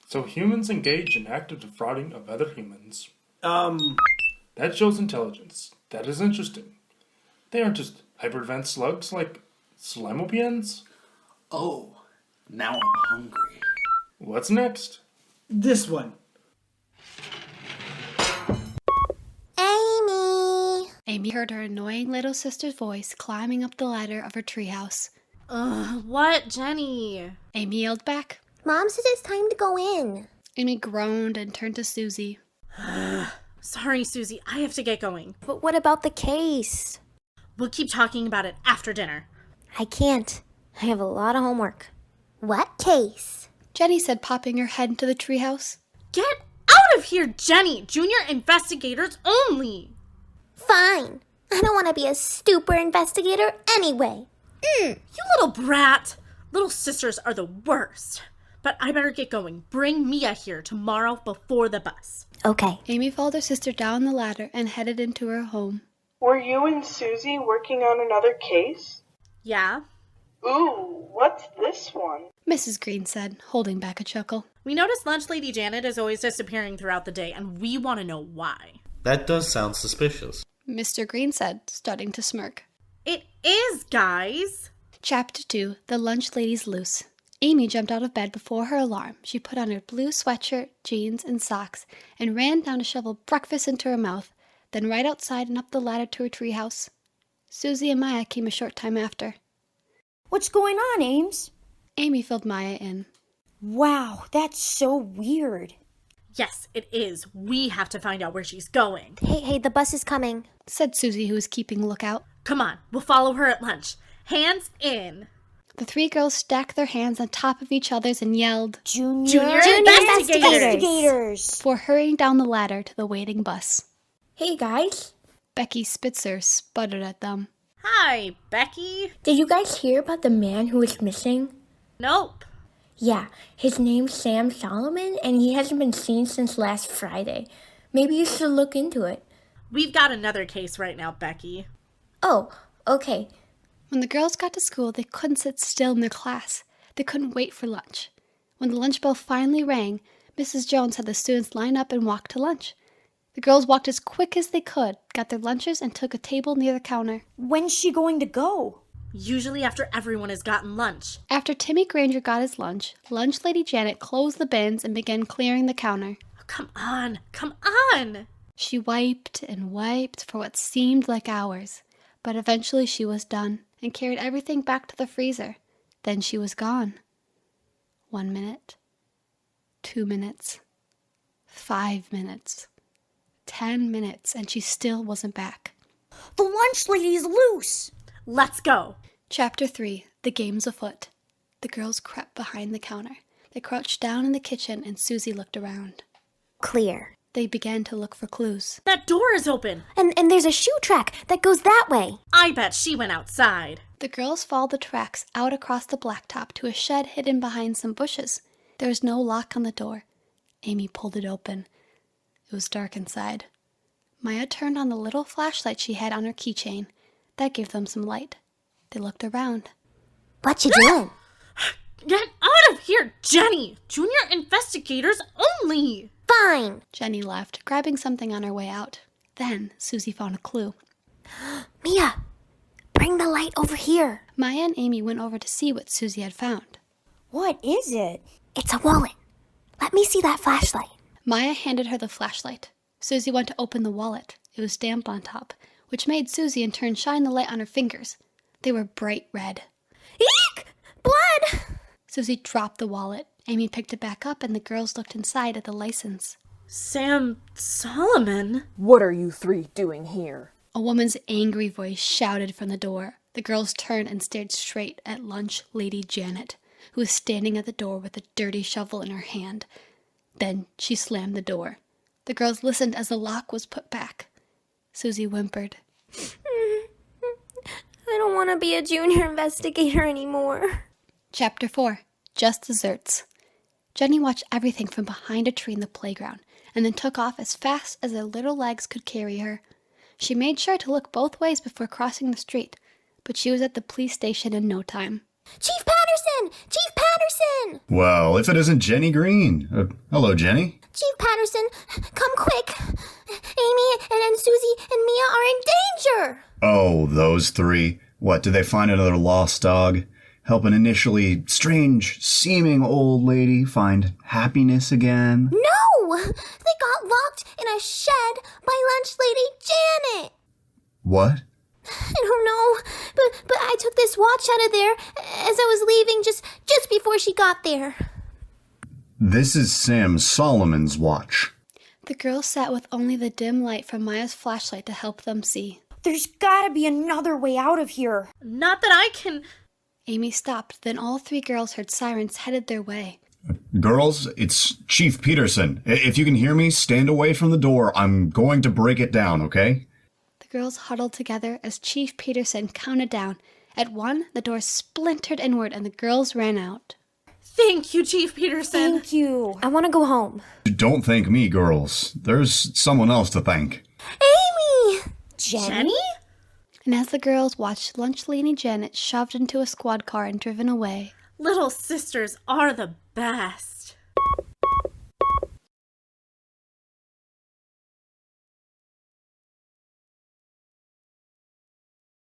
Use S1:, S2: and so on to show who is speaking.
S1: So humans engage in active defrauding of other humans.
S2: Um,
S1: That shows intelligence. That is interesting. They aren't just hypervent slugs like slimopians.
S3: Oh, now I'm hungry.
S1: What's next?
S2: this one.
S4: Amy!
S5: Amy heard her annoying little sister's voice climbing up the ladder of her treehouse.
S6: Ugh, what, Jenny?
S5: Amy yelled back.
S4: Mom says it's time to go in.
S5: Amy groaned and turned to Susie.
S6: Sorry, Susie, I have to get going.
S4: But what about the case?
S6: We'll keep talking about it after dinner.
S4: I can't. I have a lot of homework. What case?
S5: Jenny said, popping her head into the treehouse.
S6: Get out of here, Jenny! Junior investigators only!
S4: Fine. I don't want to be a super investigator anyway.
S6: You little brat! Little sisters are the worst. But I better get going. Bring Mia here tomorrow before the bus.
S4: Okay.
S5: Amy followed her sister down the ladder and headed into her home.
S7: Were you and Susie working on another case?
S6: Yeah?
S7: Ooh, what's this one?
S5: Mrs. Green said, holding back a chuckle.
S6: We noticed Lunch Lady Janet is always disappearing throughout the day, and we want to know why.
S8: That does sound suspicious.
S5: Mr. Green said, starting to smirk.
S6: It is, guys!
S5: Chapter 2, The Lunch Lady's Loose. Amy jumped out of bed before her alarm. She put on her blue sweatshirt, jeans, and socks, and ran down to shovel breakfast into her mouth, then right outside and up the ladder to her treehouse. Susie and Maya came a short time after.
S9: What's going on, Ames?
S5: Amy filled Maya in.
S9: Wow, that's so weird.
S6: Yes, it is. We have to find out where she's going.
S4: Hey, the bus is coming.
S5: Said Susie, who was keeping lookout.
S6: Come on, we'll follow her at lunch. Hands in.
S5: The three girls stacked their hands on top of each other's and yelled
S6: Junior
S9: investigators!
S5: before hurrying down the ladder to the waiting bus.
S9: Hey, guys.
S5: Becky Spitzer sputtered at them.
S6: Hi, Becky.
S9: Did you guys hear about the man who was missing?
S6: Nope.
S9: Yeah, his name's Sam Solomon, and he hasn't been seen since last Friday. Maybe you should look into it.
S6: We've got another case right now, Becky.
S9: Oh, okay.
S5: When the girls got to school, they couldn't sit still in their class. They couldn't wait for lunch. When the lunch bell finally rang, Mrs. Jones had the students line up and walk to lunch. The girls walked as quick as they could, got their lunches, and took a table near the counter.
S9: When's she going to go?
S6: Usually after everyone has gotten lunch.
S5: After Timmy Granger got his lunch, Lunch Lady Janet closed the bins and began clearing the counter.
S6: Oh, come on.
S5: She wiped and wiped for what seemed like hours, but eventually she was done and carried everything back to the freezer. Then she was gone. 1 minute, 2 minutes, 5 minutes, 10 minutes, and she still wasn't back.
S9: The lunch lady's loose!
S6: Let's go.
S5: Chapter 3, The Game's Afoot. The girls crept behind the counter. They crouched down in the kitchen and Susie looked around.
S4: Clear.
S5: They began to look for clues.
S6: That door is open.
S4: And there's a shoe track that goes that way.
S6: I bet she went outside.
S5: The girls followed the tracks out across the blacktop to a shed hidden behind some bushes. There was no lock on the door. Amy pulled it open. It was dark inside. Maya turned on the little flashlight she had on her keychain. That gave them some light. They looked around.
S4: What you doing?
S6: Get out of here, Jenny! Junior investigators only!
S4: Fine.
S5: Jenny left, grabbing something on her way out. Then Susie found a clue.
S4: Mia, bring the light over here.
S5: Maya and Amy went over to see what Susie had found.
S9: What is it?
S4: It's a wallet. Let me see that flashlight.
S5: Maya handed her the flashlight. Susie went to open the wallet. It was damp on top, which made Susie in turn shine the light on her fingers. They were bright red.
S4: Eek! Blood!
S5: Susie dropped the wallet. Amy picked it back up and the girls looked inside at the license.
S6: Sam Solomon?
S10: What are you three doing here?
S5: A woman's angry voice shouted from the door. The girls turned and stared straight at Lunch Lady Janet, who was standing at the door with a dirty shovel in her hand. Then she slammed the door. The girls listened as the lock was put back. Susie whimpered.
S4: I don't want to be a junior investigator anymore.
S5: Chapter 4, Just Desserts. Jenny watched everything from behind a tree in the playground and then took off as fast as her little legs could carry her. She made sure to look both ways before crossing the street, but she was at the police station in no time.
S4: Chief Patterson! Chief Patterson! Patterson!
S11: Well, if it isn't Jenny Green. Hello, Jenny.
S4: Chief Patterson, come quick. Amy and Susie and Mia are in danger.
S11: Oh, those three. What, did they find another lost dog? Help an initially strange-seeming old lady find happiness again?
S4: No! They got locked in a shed by lunch lady Janet.
S11: What?
S4: I don't know, but I took this watch out of there as I was leaving just before she got there.
S11: This is Sam Solomon's watch.
S5: The girls sat with only the dim light from Maya's flashlight to help them see.
S9: There's gotta be another way out of here.
S6: Not that I can.
S5: Amy stopped, then all three girls heard sirens headed their way.
S11: Girls, it's Chief Peterson. If you can hear me, stand away from the door. I'm going to break it down, okay?
S5: The girls huddled together as Chief Peterson counted down. At 1, the door splintered inward and the girls ran out.
S6: Thank you, Chief Peterson.
S9: Thank you.
S4: I want to go home.
S11: Don't thank me, girls. There's someone else to thank.
S4: Amy!
S6: Jenny?
S5: And as the girls watched Lunch Lady Janet shoved into a squad car and driven away,
S6: Little sisters are the best.